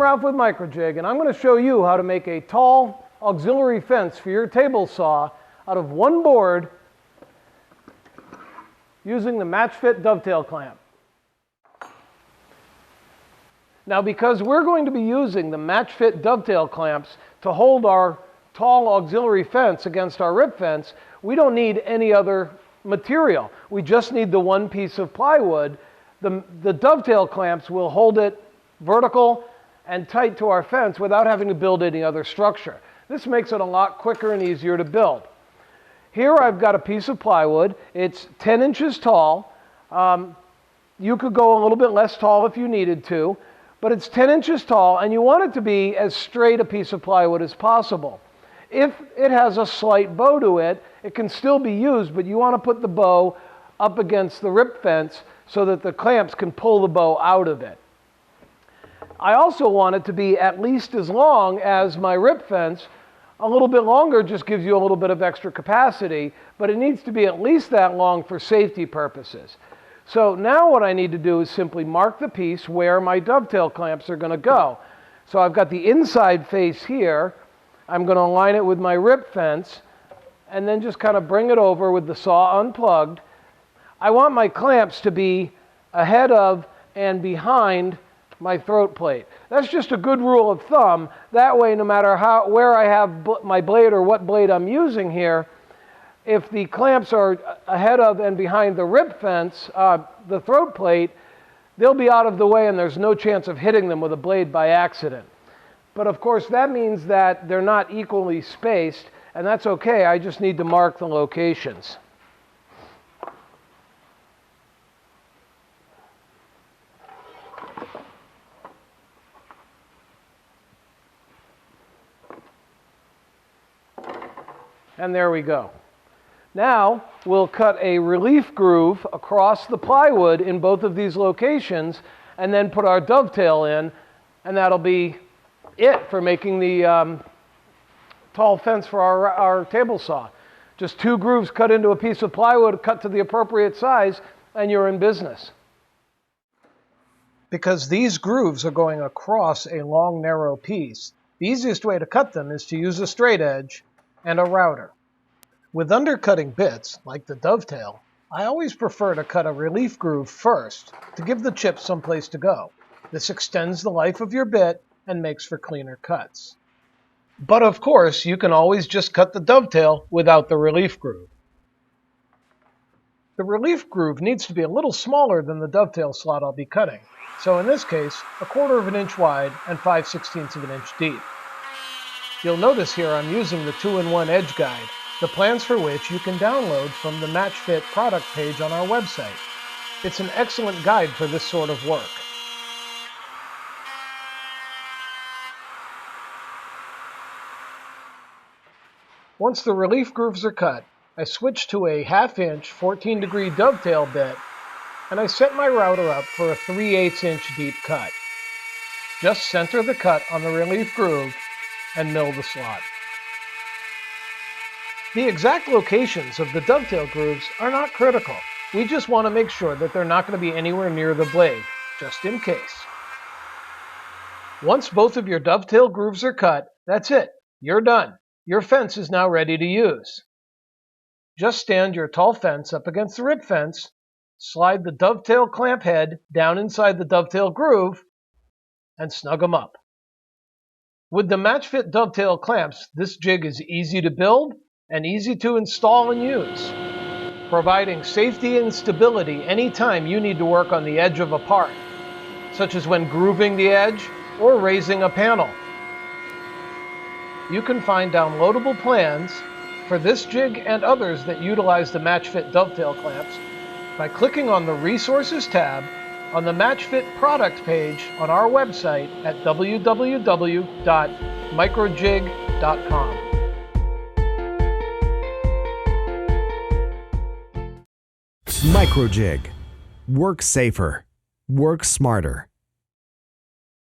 I'm Ralph with MicroJig, and I'm going to show you how to make a tall auxiliary fence for your table saw out of one board using the MATCHFIT Dovetail Clamp. Now, because we're going to be using the MATCHFIT Dovetail Clamps to hold our tall auxiliary fence against our rip fence, we don't need any other material. We just need the one piece of plywood. The dovetail clamps will hold it vertical and tight to our fence without having to build any other structure. This makes it a lot quicker and easier to build. Here I've got a piece of plywood. It's 10 inches tall. You could go a little bit less tall if you needed to, but it's 10 inches tall, and you want it to be as straight a piece of plywood as possible. If it has a slight bow to it, it can still be used, but you want to put the bow up against the rip fence so that the clamps can pull the bow out of it. I also want it to be at least as long as my rip fence. A little bit longer just gives you a little bit of extra capacity, but it needs to be at least that long for safety purposes. So now what I need to do is simply mark the piece where my dovetail clamps are going to go. So I've got the inside face here. I'm going to align it with my rip fence and then just kind of bring it over with the saw unplugged. I want my clamps to be ahead of and behind my throat plate. That's just a good rule of thumb. That way, no matter where I have my blade or what blade I'm using here, if the clamps are ahead of and behind the rip fence, the throat plate, they'll be out of the way and there's no chance of hitting them with a blade by accident. But of course, that means that they're not equally spaced, and that's okay. I just need to mark the locations. And there we go. Now we'll cut a relief groove across the plywood in both of these locations and then put our dovetail in, and that'll be it for making the tall fence for our table saw. Just 2 grooves cut into a piece of plywood, cut to the appropriate size, and you're in business. Because these grooves are going across a long, narrow piece, the easiest way to cut them is to use a straight edge and a router. With undercutting bits, like the dovetail, I always prefer to cut a relief groove first to give the chips someplace to go. This extends the life of your bit and makes for cleaner cuts. But of course, you can always just cut the dovetail without the relief groove. The relief groove needs to be a little smaller than the dovetail slot I'll be cutting. So in this case, 1/4 of an inch wide and 5/16 of an inch deep. You'll notice here I'm using the 2-in-1 edge guide, the plans for which you can download from the MATCHFIT product page on our website. It's an excellent guide for this sort of work. Once the relief grooves are cut, I switch to a 1/2 inch 14-degree dovetail bit, and I set my router up for a 3/8 inch deep cut. Just center the cut on the relief groove and mill the slot. The exact locations of the dovetail grooves are not critical. We just want to make sure that they're not going to be anywhere near the blade, just in case. Once both of your dovetail grooves are cut, that's it. You're done. Your fence is now ready to use. Just stand your tall fence up against the rip fence, slide the dovetail clamp head down inside the dovetail groove, and snug them up. With the MATCHFIT Dovetail Clamps, this jig is easy to build and easy to install and use, providing safety and stability anytime you need to work on the edge of a part, such as when grooving the edge or raising a panel. You can find downloadable plans for this jig and others that utilize the MATCHFIT Dovetail Clamps by clicking on the Resources tab on the MATCHFIT product page on our website at www.microjig.com. MicroJig. Work safer. Work smarter.